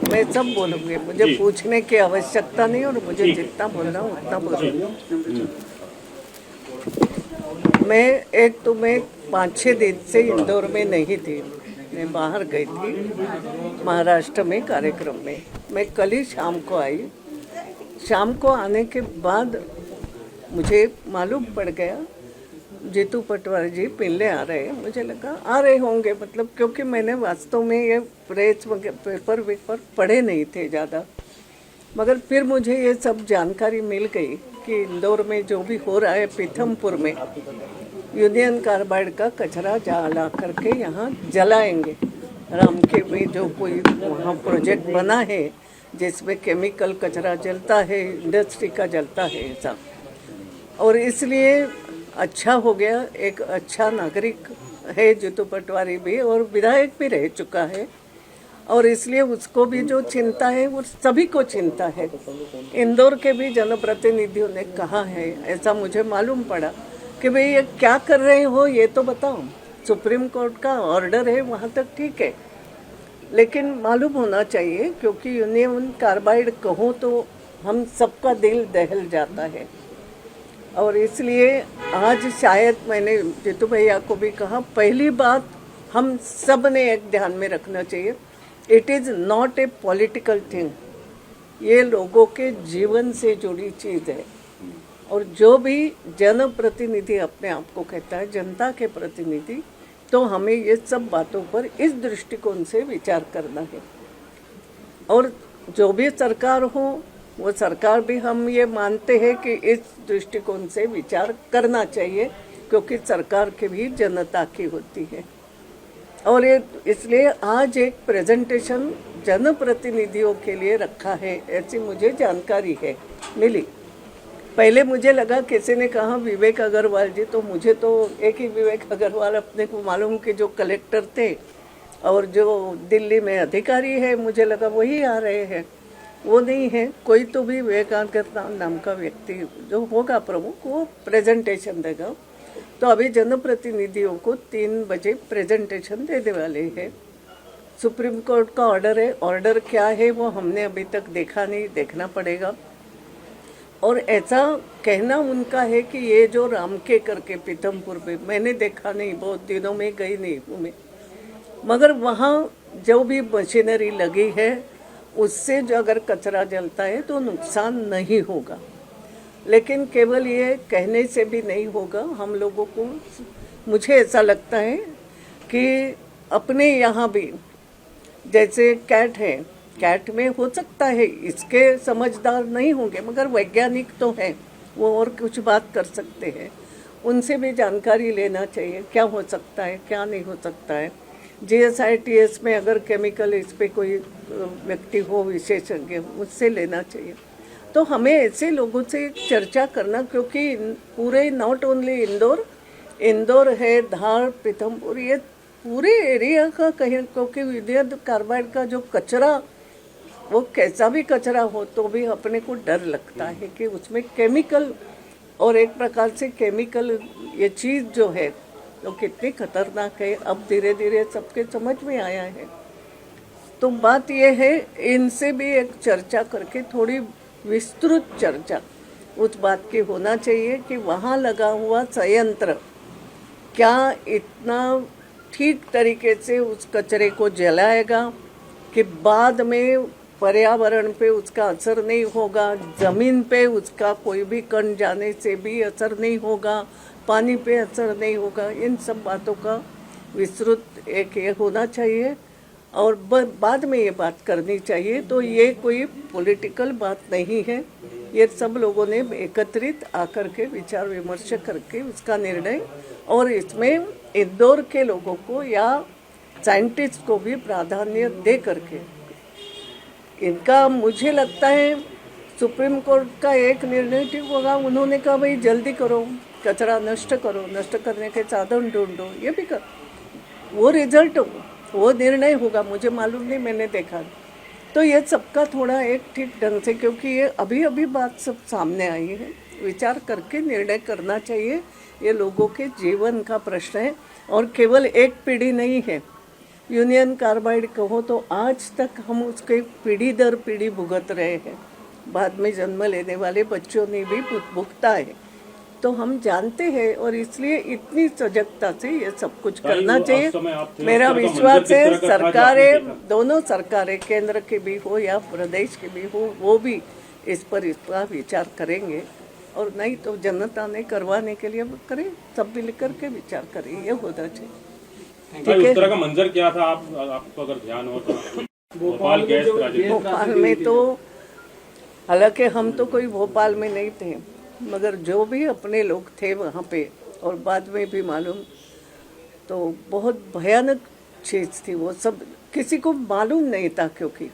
मैं सब बोलूँगी, मुझे पूछने की आवश्यकता नहीं और मुझे जितना बोलना उतना बोलूँगी। मैं 5-6 दिन से इंदौर में नहीं थी, मैं बाहर गई थी महाराष्ट्र में कार्यक्रम में। मैं कल ही शाम को आई। शाम को आने के बाद मुझे मालूम पड़ गया जीतू पटवारी जी पिल्ले आ रहे हैं। मुझे लगा आ रहे होंगे, मतलब क्योंकि मैंने वास्तव में ये प्रेस पेपर पढ़े नहीं थे ज़्यादा, मगर फिर मुझे ये सब जानकारी मिल गई कि इंदौर में जो भी हो रहा है, पीथमपुर में यूनियन कार्बाइड का कचरा जला करके यहाँ जलाएंगे। राम के में जो कोई वहाँ प्रोजेक्ट बना है जिसमें केमिकल कचरा जलता है, इंडस्ट्री का जलता है ऐसा। और इसलिए अच्छा हो गया, एक अच्छा नागरिक है जीतू पटवारी भी, और विधायक भी रह चुका है, और इसलिए उसको भी जो चिंता है वो सभी को चिंता है। इंदौर के भी जनप्रतिनिधियों ने कहा है, ऐसा मुझे मालूम पड़ा कि भाई ये क्या कर रहे हो ये तो बताओ। सुप्रीम कोर्ट का ऑर्डर है, वहाँ तक ठीक है, लेकिन मालूम होना चाहिए, क्योंकि यूनियन कार्बाइड कहो तो हम सबका दिल दहल जाता है। और इसलिए आज शायद मैंने जीतू भैया को भी कहा, पहली बात हम सब ने एक ध्यान में रखना चाहिए, it is not a political thing, ये लोगों के जीवन से जुड़ी चीज़ है। और जो भी जनप्रतिनिधि अपने आप को कहता है, जनता के प्रतिनिधि, तो हमें ये सब बातों पर इस दृष्टिकोण से विचार करना है। और जो भी सरकार हो, वो सरकार भी हम ये मानते हैं कि इस दृष्टिकोण से विचार करना चाहिए, क्योंकि सरकार की भी जनता की होती है। और ये इसलिए आज एक प्रेजेंटेशन जनप्रतिनिधियों के लिए रखा है, ऐसी मुझे जानकारी है मिली। पहले मुझे लगा किसी ने कहा विवेक अग्रवाल जी, तो मुझे तो एक ही विवेक अग्रवाल अपने को मालूम कि जो कलेक्टर थे और जो दिल्ली में अधिकारी है, मुझे लगा वही आ रहे हैं। वो नहीं है, कोई तो भी विवेकानंद नाम का व्यक्ति जो होगा प्रमुख, वो प्रेजेंटेशन देगा। तो अभी जनप्रतिनिधियों को 3 बजे प्रेजेंटेशन देने वाले हैं। सुप्रीम कोर्ट का ऑर्डर है, ऑर्डर क्या है वो हमने अभी तक देखा नहीं, देखना पड़ेगा। और ऐसा कहना उनका है कि ये जो राम के करके पीथमपुर में, मैंने देखा नहीं, बहुत दिनों में गई नहीं हूँ मैं, मगर वहाँ जो भी मशीनरी लगी है उससे जो अगर कचरा जलता है तो नुकसान नहीं होगा। लेकिन केवल ये कहने से भी नहीं होगा। हम लोगों को, मुझे ऐसा लगता है कि अपने यहाँ भी जैसे कैट है, कैट में हो सकता है इसके समझदार नहीं होंगे, मगर वैज्ञानिक तो हैं, वो और कुछ बात कर सकते हैं, उनसे भी जानकारी लेना चाहिए क्या हो सकता है क्या नहीं हो सकता है। GSITS में अगर केमिकल इस पे कोई व्यक्ति हो विशेषज्ञ, उससे लेना चाहिए। तो हमें ऐसे लोगों से चर्चा करना, क्योंकि पूरे नॉट ओनली इंदौर है, धार, पीथमपुर, ये पूरे एरिया का कहीं, क्योंकि यूनियन कार्बाइड का जो कचरा, वो कैसा भी कचरा हो तो भी अपने को डर लगता है कि उसमें केमिकल, और एक प्रकार से केमिकल ये चीज़ जो है तो कितनी खतरनाक है, अब धीरे धीरे सबके समझ में आया है। तो बात ये है, इनसे भी एक चर्चा करके थोड़ी विस्तृत चर्चा उस बात की होना चाहिए कि वहाँ लगा हुआ संयंत्र क्या इतना ठीक तरीके से उस कचरे को जलाएगा कि बाद में पर्यावरण पे उसका असर नहीं होगा, ज़मीन पे उसका कोई भी कण जाने से भी असर नहीं होगा, पानी पे असर नहीं होगा। इन सब बातों का विस्तृत एक ये होना चाहिए, और बाद में ये बात करनी चाहिए। तो ये कोई पॉलिटिकल बात नहीं है, ये सब लोगों ने एकत्रित आकर के विचार विमर्श करके उसका निर्णय, और इसमें इंदौर के लोगों को या साइंटिस्ट को भी प्राधान्य दे करके इनका, मुझे लगता है सुप्रीम कोर्ट का एक निर्णय ठीक होगा। उन्होंने कहा भाई जल्दी करो, कचरा नष्ट करो, नष्ट करने के साधन ढूंढो, ये भी कर, वो रिजल्ट, वो निर्णय होगा। मुझे मालूम नहीं, मैंने देखा। तो ये सबका थोड़ा एक ठीक ढंग से, क्योंकि ये अभी अभी बात सब सामने आई है, विचार करके निर्णय करना चाहिए। ये लोगों के जीवन का प्रश्न है, और केवल एक पीढ़ी नहीं है, यूनियन कार्बाइड कहो तो आज तक हम उसके पीढ़ी दर पीढ़ी भुगत रहे हैं। बाद में जन्म लेने वाले बच्चों ने भी भुगता है, तो हम जानते हैं और इसलिए इतनी सजगता से ये सब कुछ करना चाहिए। मेरा विश्वास है सरकारें, दोनों सरकारें, केंद्र की भी हो या प्रदेश की भी हो, वो भी इस पर विचार करेंगे, और नहीं तो जनता ने करवाने के लिए करें, सब मिल करके विचार करें, ये होना चाहिए। ठीक है, उस तरह का मंजर क्या था आपको अगर ध्यान हो तो? भोपाल में तो हालांकि हम तो कोई भोपाल में नहीं थे, मगर जो भी अपने लोग थे वहाँ पे, और बाद में भी मालूम, तो बहुत भयानक चीज़ थी वो सब। किसी को मालूम नहीं था क्योंकि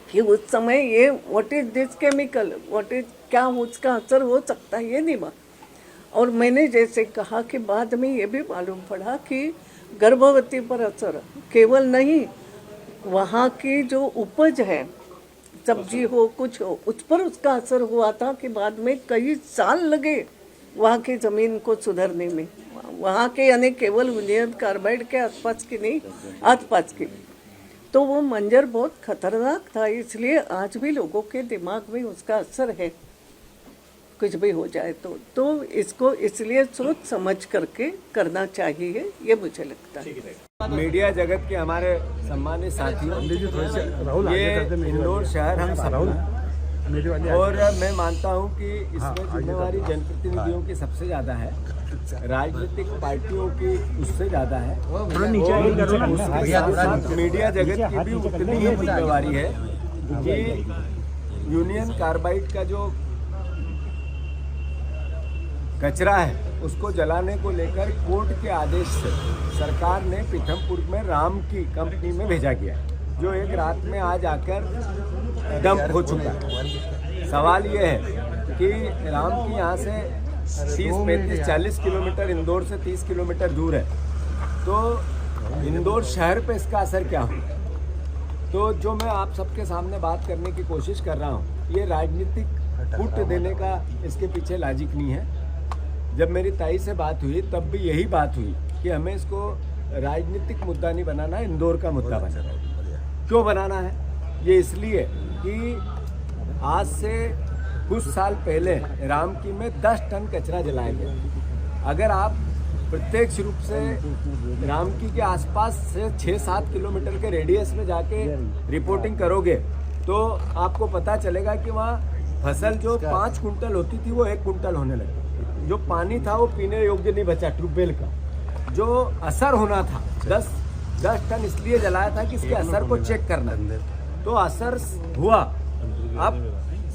कि उस समय ये what is this chemical, what is, क्या उसका असर हो सकता है, ये नहीं मालूम। और मैंने जैसे कहा कि बाद में ये भी मालूम पड़ा कि गर्भवती पर असर केवल नहीं, वहाँ की जो उपज है, सब्जी हो कुछ हो, उस पर उसका असर हुआ था कि बाद में कई साल लगे वहाँ की ज़मीन को सुधरने में। वहाँ के यानी केवल यूनियन कार्बाइड के आसपास की नहीं, आसपास की। तो वो मंजर बहुत खतरनाक था, इसलिए आज भी लोगों के दिमाग में उसका असर है, कुछ भी हो जाए तो इसको इसलिए सोच समझ करके करना चाहिए, ये मुझे लगता है। मीडिया जगत के हमारे सम्मानित साथियों, ये इंदौर शहर हम सब, और मैं मानता हूं कि इसमें जिम्मेवारी जनप्रतिनिधियों की सबसे ज़्यादा है, राजनीतिक पार्टियों की उससे ज़्यादा है, मीडिया जगत की भी उतनी ही जिम्मेवारी है कि यूनियन कार्बाइड का जो कचरा है उसको जलाने को लेकर कोर्ट के आदेश से सरकार ने पीथमपुर में राम की कंपनी में भेजा गया, जो एक रात में आज आकर डंप हो चुका है। सवाल ये है कि राम की यहाँ से 30, 35, 40 किलोमीटर, इंदौर से 30 किलोमीटर दूर है, तो इंदौर शहर पे इसका असर क्या हो? तो जो मैं आप सबके सामने बात करने की कोशिश कर रहा हूँ, ये राजनीतिक फुट देने का इसके पीछे लॉजिक नहीं है। जब मेरी ताई से बात हुई तब भी यही बात हुई कि हमें इसको राजनीतिक मुद्दा नहीं बनाना है, इंदौर का मुद्दा बनाना है। क्यों बनाना है? ये इसलिए कि आज से कुछ साल पहले रामकी में 10 टन कचरा जलाया गया। अगर आप प्रत्यक्ष रूप से रामकी के आसपास से 6-7 किलोमीटर के रेडियस में जाके रिपोर्टिंग करोगे तो आपको पता चलेगा कि वहाँ फसल जो 5 कुंटल होती थी वो 1 कुंटल होने लगी। जो पानी था वो पीने योग्य नहीं बचा ट्यूबवेल का। जो असर होना था 10 टन इसलिए जलाया था कि इसके असर को चेक करना, तो असर हुआ। अब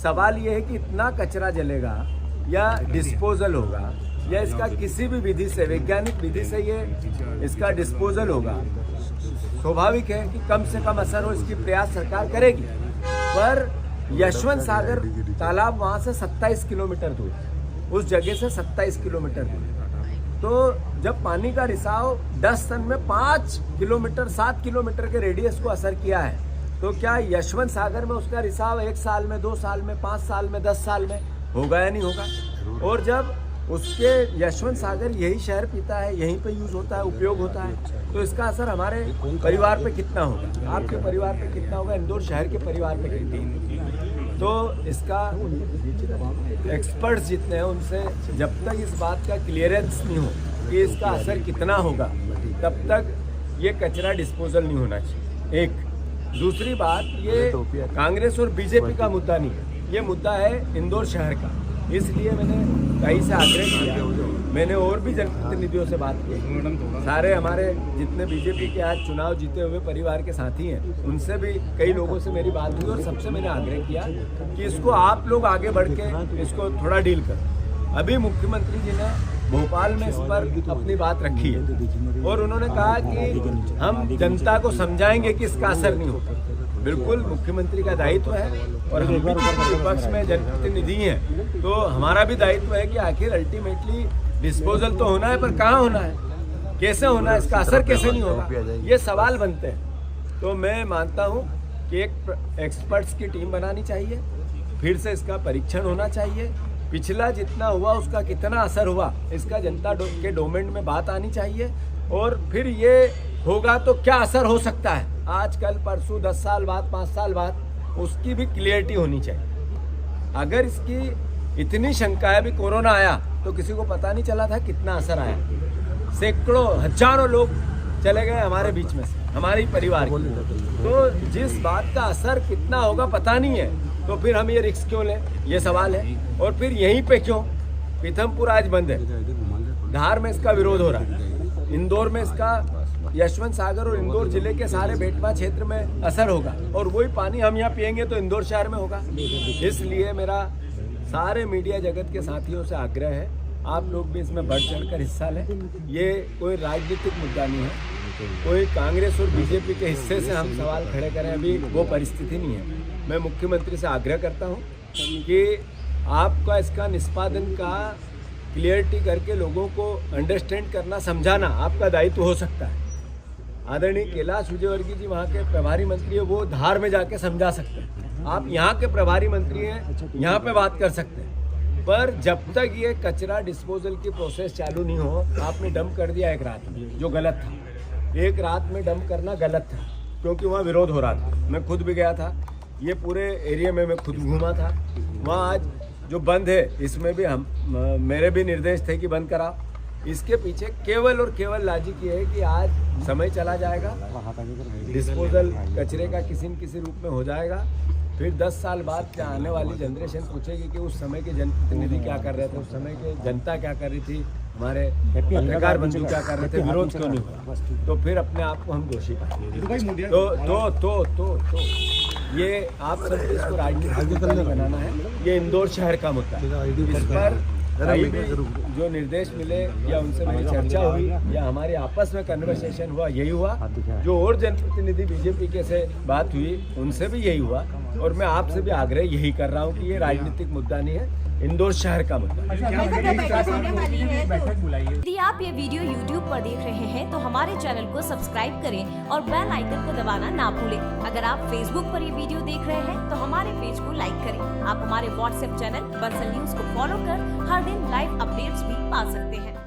सवाल ये है कि इतना कचरा जलेगा या डिस्पोजल होगा या इसका किसी भी विधि से, वैज्ञानिक विधि से ये इसका डिस्पोजल होगा, स्वाभाविक है कि कम से कम असर हो, इसकी प्रयास सरकार करेगी। पर यशवंत सागर तालाब वहाँ से 27 किलोमीटर दूर, उस जगह से 27 किलोमीटर दूर, तो जब पानी का रिसाव 10 टन में 5 किलोमीटर 7 किलोमीटर के रेडियस को असर किया है, तो क्या यशवंत सागर में उसका रिसाव 1 साल में, 2 साल में, 5 साल में, 10 साल में होगा या नहीं होगा? और जब उसके यशवंत सागर यही शहर पीता है, यहीं पे यूज होता है, उपयोग होता है, तो इसका असर हमारे परिवार पे कितना होगा, आपके परिवार पे कितना होगा, इंदौर शहर के परिवार पे कितना होगा? तो इसका एक्सपर्ट्स जितने हैं उनसे जब तक इस बात का क्लियरेंस नहीं हो कि इसका असर कितना होगा, तब तक ये कचरा डिस्पोजल नहीं होना चाहिए। एक दूसरी बात, ये कांग्रेस और बीजेपी का मुद्दा नहीं है, ये मुद्दा है इंदौर शहर का। इसलिए मैंने कहीं से आग्रह किया, मैंने और भी जनप्रतिनिधियों से बात की, सारे हमारे जितने बीजेपी के आज चुनाव जीते हुए परिवार के साथी हैं उनसे भी कई लोगों से मेरी बात हुई, और सबसे मैंने आग्रह किया कि इसको आप लोग आगे बढ़ के इसको थोड़ा डील करें। अभी मुख्यमंत्री जी ने भोपाल में इस पर अपनी बात रखी है और उन्होंने कहा कि हम जनता को समझाएंगे कि इसका असर नहीं होगा। बिल्कुल मुख्यमंत्री का दायित्व है और हम भी विपक्ष में जनप्रतिनिधि हैं, तो हमारा भी दायित्व है कि आखिर अल्टीमेटली डिस्पोजल तो होना है, पर कहाँ होना है, कैसे होना है, इसका असर कैसे नहीं होगा, ये सवाल बनते हैं। तो मैं मानता हूँ कि एक एक्सपर्ट्स की टीम बनानी चाहिए, फिर से इसका परीक्षण होना चाहिए, पिछला जितना हुआ उसका कितना असर हुआ इसका जनता के डोमेन में बात आनी चाहिए, और फिर ये होगा तो क्या असर हो सकता है, आज कल परसों 10 साल बाद 5 साल बाद, उसकी भी क्लियरिटी होनी चाहिए। अगर इसकी इतनी शंका है, भी कोरोना आया तो किसी को पता नहीं चला था कितना असर आया, सैकड़ों हजारों लोग चले गए हमारे बीच में से, हमारे ही परिवार के। तो जिस बात का असर कितना होगा पता नहीं है, तो फिर हम ये रिस्क क्यों लें, ये सवाल है। और फिर यहीं पे क्यों, पीथमपुर आज बंद है, धार में इसका विरोध हो रहा है, इंदौर में इसका, यशवंत सागर और इंदौर जिले के सारे बेटवा क्षेत्र में असर होगा, और वही पानी हम यहाँ पियेंगे तो इंदौर शहर में होगा। इसलिए मेरा सारे मीडिया जगत के साथियों से आग्रह है, आप लोग भी इसमें बढ़ चढ़कर हिस्सा लें। ये कोई राजनीतिक मुद्दा नहीं है, कोई कांग्रेस और बीजेपी के हिस्से से हम सवाल खड़े करें, अभी वो परिस्थिति नहीं है। मैं मुख्यमंत्री से आग्रह करता हूँ कि आपका इसका निष्पादन का क्लियरिटी करके लोगों को अंडरस्टैंड करना, समझाना आपका दायित्व हो सकता है। आदरणीय कैलाश विजयवर्गीय जी वहाँ के प्रभारी मंत्री है, वो धार में जाके समझा सकते हैं। आप यहाँ के प्रभारी मंत्री हैं, यहाँ पे बात कर सकते हैं। पर जब तक ये कचरा डिस्पोजल की प्रोसेस चालू नहीं हो, आपने डंप कर दिया एक रात में, जो गलत था। एक रात में डंप करना गलत था, क्योंकि वहाँ विरोध हो रहा था। मैं खुद भी गया था, ये पूरे एरिया में मैं खुद घूमा था। वहाँ आज जो बंद है, इसमें भी मेरे भी निर्देश थे कि बंद करा। इसके पीछे केवल और केवल लॉजिक ये है कि आज समय चला जाएगा, डिस्पोजल कचरे का किसी न किसी रूप में हो जाएगा। फिर 10 साल बाद क्या आने वाली जनरेशन पूछेगी कि उस समय के जनप्रतिनिधि क्या कर रहे थे, उस समय की जनता क्या कर रही थी, हमारे पत्रकार बंधु क्या कर रहे थे, विरोध क्यों नहीं हुआ, तो फिर अपने आप को हम दोषी पाएंगे। तो ये आप सब इसको राजनीतिक बनाना है, ये इंदौर शहर का मुद्दा है। इस पर अभी भी जो निर्देश मिले या उनसे मेरी चर्चा हुई या हमारे आपस में कन्वर्सेशन हुआ, यही हुआ। जो और जनप्रतिनिधि बीजेपी के से बात हुई, उनसे भी यही हुआ। और मैं आपसे भी आग्रह यही कर रहा हूँ कि ये राजनीतिक मुद्दा नहीं है, इंदौर शहर का मुद्दा। यदि आप ये वीडियो YouTube पर देख रहे हैं तो हमारे चैनल को सब्सक्राइब करें और बेल आइकन को दबाना ना भूलें। अगर आप Facebook पर ये वीडियो देख रहे हैं तो हमारे पेज को लाइक करें। आप हमारे WhatsApp चैनल बंसल न्यूज को फॉलो कर हर दिन लाइव अपडेट्स भी पा सकते हैं।